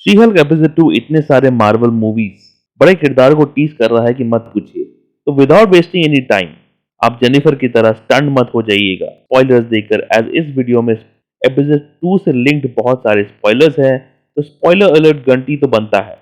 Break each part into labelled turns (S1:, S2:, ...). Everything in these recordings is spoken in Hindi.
S1: शी हल्क एपिसोड 2 इतने सारे मार्वल मूवीज बड़े किरदारों को टीज कर रहा है कि मत पूछिए। तो विदाउट वेस्टिंग एनी टाइम आप जेनिफर की तरह स्टंट मत हो जाइएगा स्पॉयलर्स देखकर, एज इस वीडियो में एपिसोड 2 से लिंक्ड बहुत सारे स्पॉयलर्स हैं, तो स्पॉइलर अलर्ट घंटी तो बनता है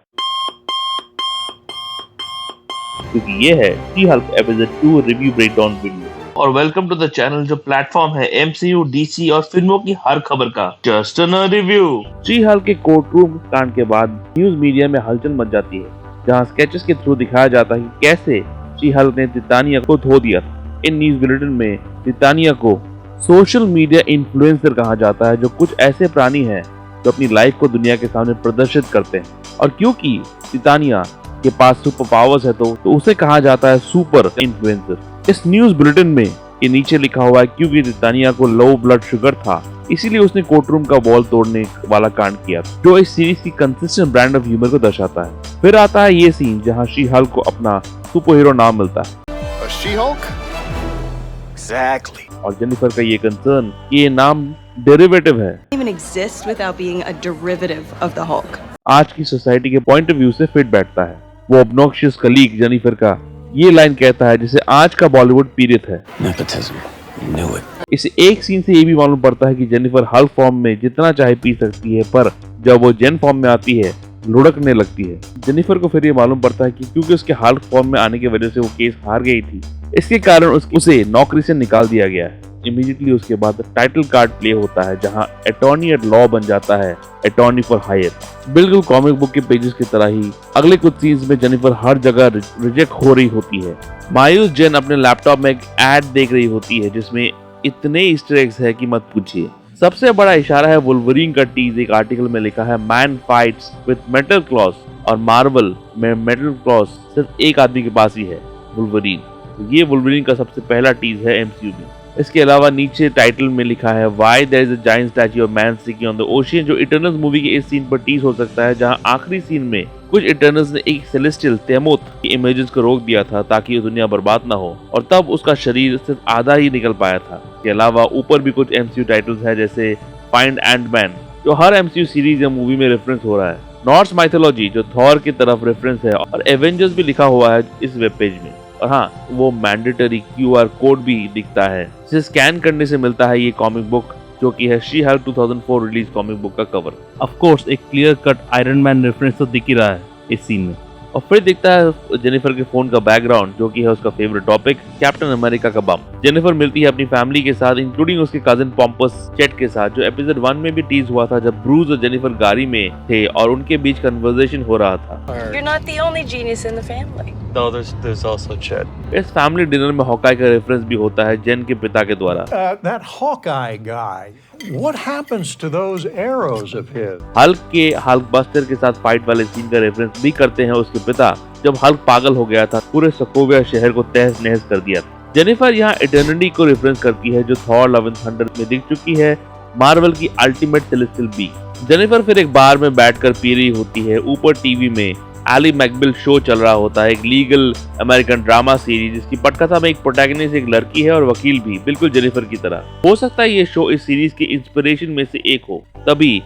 S1: क्योंकि ये है she Hulk episode 2 review breakdown video. और वेलकम टू द चैनल जो प्लेटफॉर्म है एमसीयू, डीसी और फिल्मों की हर खबर का just a review. She Hulk के कोर्ट रूम कांड के बाद न्यूज मीडिया में हलचल मच जाती है, जहां स्केचेस के थ्रू दिखाया जाता है कि कैसे शी हल्क ने तितानिया को धो दिया था। इन न्यूज बुलेटिन में तितानिया को सोशल मीडिया इन्फ्लुएंसर कहा जाता है, जो कुछ ऐसे प्राणी हैं जो अपनी लाइफ को दुनिया के सामने प्रदर्शित करते हैं। और क्योंकि तितानिया के पास सुपर पावर्स है तो उसे कहा जाता है सुपर इन्फ्लुएंसर। इस न्यूज बुलेटिन में के नीचे लिखा हुआ है क्योंकि तितानिया को लो ब्लड शुगर था, इसीलिए उसने कोर्टरूम का वॉल तोड़ने वाला कांड किया, जो इस सीरीज की कंसिस्टेंट ब्रांड ऑफ ह्यूमर को दर्शाता है। फिर आता है ये सीन जहां शी हल्क को अपना सुपर हीरो नाम मिलता है
S2: Exactly.
S1: और जेनिफर का ये कंसर्न कि ये नाम डेरिवेटिव है,
S3: Even exist without being a derivative of the Hulk.
S1: आज की सोसाइटी के पॉइंट ऑफ व्यू से फिट बैठता है। वो ऑब्नॉक्शियस कलीग जेनिफर का ये लाइन कहता है जिसे आज का बॉलीवुड पीड़ित है।
S2: Nepotism. Knew it.
S1: इस एक सीन से ये भी मालूम पड़ता है कि जेनिफर हल्क फॉर्म में जितना चाहे पी सकती है, पर जब वो जेन फॉर्म में आती है लुढ़कने लगती है। जेनिफर को फिर ये मालूम पड़ता है कि क्योंकि उसके हल्क फॉर्म में आने की वजह से वो केस हार गई थी, इसके कारण उसे नौकरी से निकाल दिया गया है। इमीडिएटली उसके बाद टाइटल कार्ड प्ले होता है जहां अटॉर्नी एट लॉ बन जाता है अटॉर्नी फॉर हायर। बिल्कुल कॉमिक बुक के पेजेस की तरह ही अगले कुछ सीन्स में जेनिफर हर जगह रिजेक्ट हो रही होती है। मायूस जेन अपने लैपटॉप में एक एड देख रही होती है जिसमें इतने ईस्टर एग्स है कि मत पूछिए। सबसे बड़ा इशारा है वुल्वरीन का टीज। एक आर्टिकल में लिखा है man fights with metal clause, और मार्वल में मेटल क्लॉज सिर्फ एक आदमी के पास ही है, वुल्वरीन। तो ये वुल्वरीन का सबसे पहला टीज है एमसीयू में। इसके अलावा नीचे टाइटल में लिखा है why there is a giant statue of man sinking on the ocean, जो इटर्नल्स मूवी के इस सीन पर टीज हो सकता है, जहां आखिरी सीन में कुछ इटर्नल्स ने एक सेलेस्टियल तेमोथ की इमेजेस को रोक दिया था ताकि दुनिया बर्बाद ना हो, और तब उसका शरीर सिर्फ आधा ही निकल पाया था। इसके अलावा ऊपर भी कुछ एमसीयू टाइटल्स है जैसे फाइंड एंटमैन, जो हर एमसीयू सीरीज या मूवी में रेफरेंस हो रहा है, नॉर्स माइथोलॉजी जो थॉर की तरफ रेफरेंस है, और एवेंजर्स भी लिखा हुआ है इस वेब पेज में। और हाँ, वो मैंडेटरी क्यूआर कोड भी दिखता है जिसे स्कैन करने से मिलता है ये कॉमिक बुक, जो कि है she Hulk 2004 release comic book का कवर। ऑफ कोर्स एक clear cut iron man reference तो दिख ही रहा है इस सीन में। और फिर दिखता है जेनिफर के फोन का बैकग्राउंड, जो कि है उसका फेवरेट टॉपिक कैप्टन अमेरिका का बम। जेनिफर मिलती है अपनी फैमिली के साथ, इंक्लूडिंग उसके कजिन पॉम्पस चेट के साथ, जो एपिसोड 1 में भी टीज हुआ था जब ब्रूस और जेनिफर गाड़ी में थे और उनके बीच कन्वर्सेशन हो रहा था।
S3: You're not the only genius in the family.
S2: No, there's also Chet.
S1: इस फैमिली डिनर में हॉकाई का रेफरेंस भी होता है जेन के पिता के द्वारा।
S4: That Hawkeye guy, what happens to those arrows of his?
S1: Hulk के हल्कबस्टर के साथ फाइट वाले सीन का रेफरेंस भी करते हैं उसके पिता, जब हल्क पागल हो गया था, पूरे सोकोविया शहर को तहस नहस कर दिया था। जेनिफर यहाँ इटर्निटी को रेफरेंस करती है, जो थॉर लव एंड थंडर में दिख चुकी है, मार्वल की अल्टीमेट सेलेस्टियल बीइंग। जेनिफर फिर एक बार में बैठकर पी रही होती है, ऊपर टीवी में एली मैकबिल शो चल रहा होता है, एक लीगल अमेरिकन ड्रामा सीरीज जिसकी पटकथा में एक प्रोटैगनिस्ट एक लड़की है और वकील भी, बिल्कुल जेनिफर की तरह। हो सकता है ये शो इस सीरीज के इंस्पिरेशन में से एक हो। तभी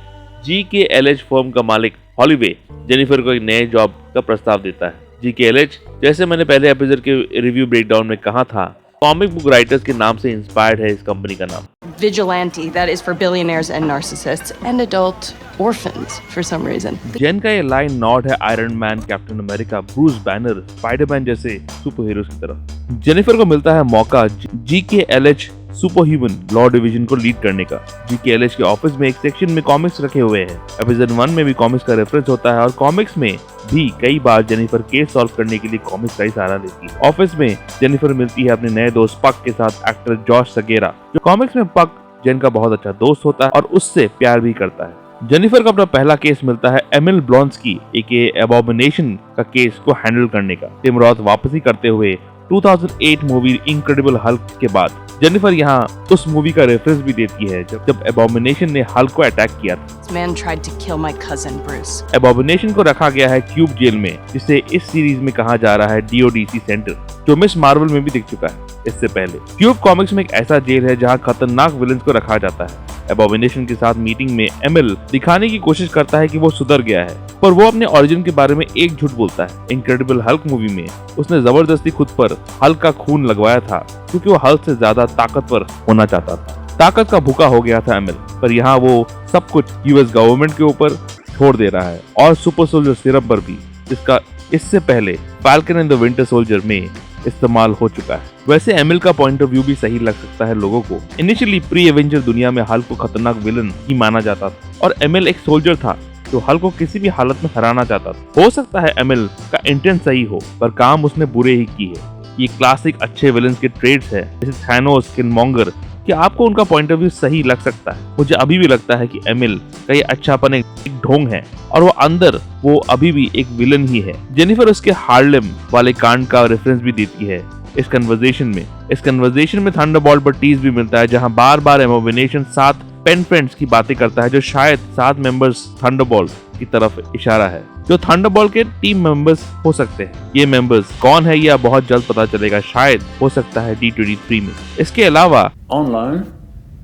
S1: GKLH फर्म का मालिक हॉलीवे जेनिफर को एक नए जॉब का प्रस्ताव देता है। GKLH, जैसे मैंने पहले एपिसोड के रिव्यू ब्रेकडाउन में कहा था, कॉमिक बुक राइटर्स के नाम से इंस्पायर्ड है इस कंपनी का नाम।
S3: Vigilante, that is for billionaires and narcissists and adult orphans for some reason.
S1: जेन का ये लाइन नॉट है iron man, captain America, Bruce banner, Spiderman जैसे सुपर हीरोज की तरफ। जेनिफर को मिलता है मौका GKLH super human law division को लीड करने का। GKLH के ऑफिस में एक सेक्शन में कॉमिक्स रखे हुए हैं। एपिसोड 1 में भी कॉमिक्स का रेफरेंस होता है और कॉमिक्स में भी कई बार जेनिफर केस सॉल्व करने के लिए कॉमिक्स का ही सहारा लेती है। ऑफिस में जेनिफर मिलती है अपने नए दोस्त पक के साथ, एक्टर जॉश सगेरा, जो कॉमिक्स में पक जेन का बहुत अच्छा दोस्त होता है और उससे प्यार भी करता है। जेनिफर को अपना पहला केस मिलता है एमिल ब्लॉन्स्की एके एबॉमिनेशन का केस को हैंडल करने का। टिम रॉथ वापसी करते हुए 2008 मूवी इनक्रेडिबल हल्क के बाद जेनिफर यहाँ उस मूवी का रेफरेंस भी देती है जब एबॉमिनेशन ने हल्क को अटैक किया था।
S3: This man tried to kill my cousin Bruce.
S1: एबॉमिनेशन को रखा गया है क्यूब जेल में, जिसे इस सीरीज में कहा जा रहा है DODC सेंटर, जो मिस मार्वल में भी दिख चुका है इससे पहले। क्यूब कॉमिक्स में एक ऐसा जेल है जहाँ खतरनाक विलेंस को रखा जाता है। एबॉमिनेशन के साथ मीटिंग में एमिल दिखाने की कोशिश करता है कि वो सुधर गया है, पर वो अपने ओरिजिन के बारे में एक झूठ बोलता है। इनक्रेडिबल हल्क मूवी में उसने जबरदस्ती खुद पर हल्क का खून लगवाया था क्योंकि वो हल्क से ज्यादा ताकतवर होना चाहता था। ताकत का भूखा हो गया था एमिल, पर यहाँ वो सब कुछ यूएस गवर्नमेंट के ऊपर छोड़ दे रहा है और सुपर सोल्जर सिरप पर भी, जिसका इससे पहले falcon and the winter soldier में इस्तेमाल हो चुका है। वैसे एमिल का पॉइंट ऑफ व्यू भी सही लग सकता है लोगों को। इनिशियली प्री एवेंजर दुनिया में हल्क को खतरनाक विलन ही माना जाता था और एमिल एक सोल्जर था जो हल्क को किसी भी हालत में हराना चाहता था। हो सकता है एमिल का इंटेंट सही हो, पर काम उसने बुरे ही की है। ये क्लासिक अच्छे विलन्स के ट्रेड्स है, जैसे थैनोस, किलमॉन्गर। कि आपको उनका पॉइंट ऑफ व्यू सही लग सकता है। मुझे अभी भी लगता है कि एमिल का ये अच्छापन एक ढोंग है और वो अंदर वो अभी भी एक विलन ही है। जेनिफर उसके हार्लेम वाले कांड का रेफरेंस भी देती है इस कन्वर्सेशन में थंडरबॉल्ट पर टीज भी मिलता है, जहां बार बार एबॉमिनेशन 7 पेन फ्रेंड्स की बातें करता है, जो शायद 7 मेंबर्स थंडरबॉल्ट की तरफ इशारा है, जो थंडरबॉल्ट के टीम मेंबर्स हो सकते हैं। ये मेंबर्स कौन है यह बहुत जल्द पता चलेगा, शायद हो सकता है D23 में। इसके अलावा
S2: On loan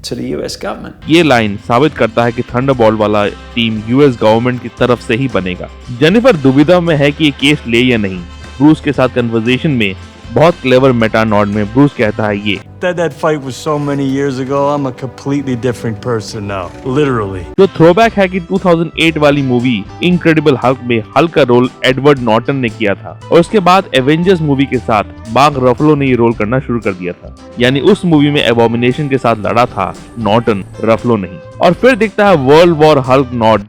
S2: to the US government.
S1: ये लाइन साबित करता है कि थंडरबॉल्ट वाला टीम यूएस गवर्नमेंट की तरफ से ही बनेगा। जेनिफर दुविधा में है कि ये केस ले या नहीं। ब्रूस के साथ कन्वर्सेशन में बहुत क्लेवर मेटा नॉड में ब्रूस कहता है ये
S2: That fight was so many years ago. I'm a completely different person now. Literally.
S1: जो थ्रोबैक है कि 2008 वाली मूवी इनक्रेडिबल हल्क में हल्क का रोल एडवर्ड नॉर्टन ने किया था और उसके बाद एवेंजर्स मूवी के साथ मार्क रफलो ने ये रोल करना शुरू कर दिया था। यानी उस मूवी में एबॉमिनेशन के साथ लड़ा था नॉर्टन, रफलो नहीं। और फिर दिखता है वर्ल्ड वॉर हल्क नॉट,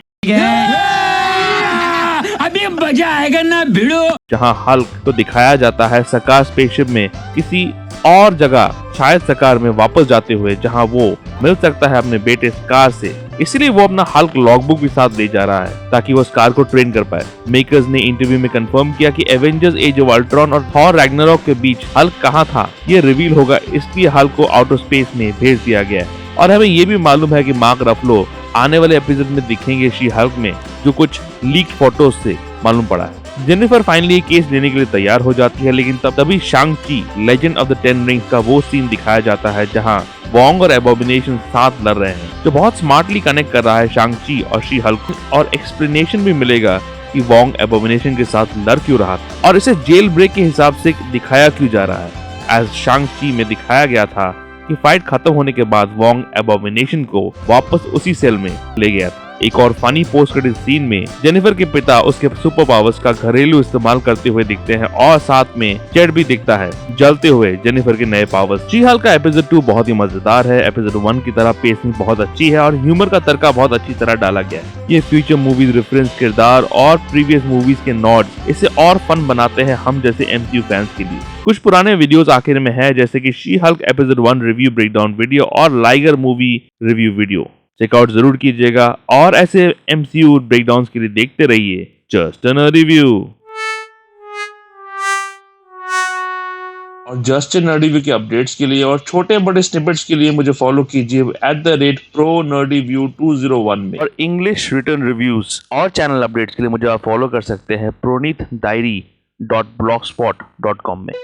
S5: अभी मजा आएगा ना भिड़ो,
S1: जहां हल्क को दिखाया जाता है सकार स्पेसशिप में किसी और जगह, शायद सकार में वापस जाते हुए, जहां वो मिल सकता है अपने बेटे स्कार से। इसलिए वो अपना हल्क लॉगबुक भी साथ ले जा रहा है ताकि वो स्कार को ट्रेन कर पाए। मेकर्स ने इंटरव्यू में कंफर्म किया कि एवेंजर्स एज ऑफ अल्ट्रॉन और थॉर रैग्नारॉक के बीच हल्क कहां था ये रिवील होगा, इसलिए हल्क को आउटर स्पेस में भेज दिया गया है। और हमें ये भी मालूम है कि मार्क रफलो आने वाले एपिसोड में दिखेंगे शी हल्क में, जो कुछ लीक फोटोज से मालूम पड़ा है। जेनिफर फाइनली केस लेने के लिए तैयार हो जाती है, लेकिन तभी शांग-ची लेजेंड ऑफ द 10 रिंग्स का वो सीन दिखाया जाता है जहां वोंग और एबॉमिनेशन साथ लड़ रहे हैं, जो बहुत स्मार्टली कनेक्ट कर रहा है शांग-ची और शी हल्क। और एक्सप्लेनेशन भी मिलेगा कि वोंग एबॉमिनेशन के साथ लड़ क्यों रहा था और इसे जेल ब्रेक के हिसाब से दिखाया क्यों जा रहा है। एज शांग-ची में दिखाया गया था कि फाइट खत्म होने के बाद वोंग एबॉमिनेशन को वापस उसी सेल में ले गया था। एक और फनी पोस्ट क्रेडिट सीन में जेनिफर के पिता उसके सुपर पावर्स का घरेलू इस्तेमाल करते हुए दिखते हैं और साथ में चैट भी दिखता है जलते हुए जेनिफर के नए पावर्स। शी हल्क का एपिसोड 2 बहुत ही मजेदार है। एपिसोड 1 की तरह पेसिंग बहुत अच्छी है और ह्यूमर का तड़का बहुत अच्छी तरह डाला गया है। ये फ्यूचर मूवीज रेफरेंस, किरदार और प्रीवियस मूवीज के नॉड्स इसे और फन बनाते हैं हम जैसे MCU फैंस के लिए। कुछ पुराने वीडियोस आखिर में है, जैसे कि She Hulk episode 1 review breakdown video और Liger movie review video. Check out जरूर कीजिएगा और ऐसे MCU ब्रेकडाउन्स के लिए देखते रहिए जस्ट एन रिव्यू। और जस्ट एन रिव्यू के अपडेट्स के लिए और छोटे बड़े स्निपेट्स के लिए मुझे फॉलो कीजिए @ProNerdyView 201 में। और इंग्लिश रिटर्न रिव्यूज और चैनल अपडेट्स के लिए मुझे आप फॉलो कर सकते हैं pronitdiary.blogspot.com में।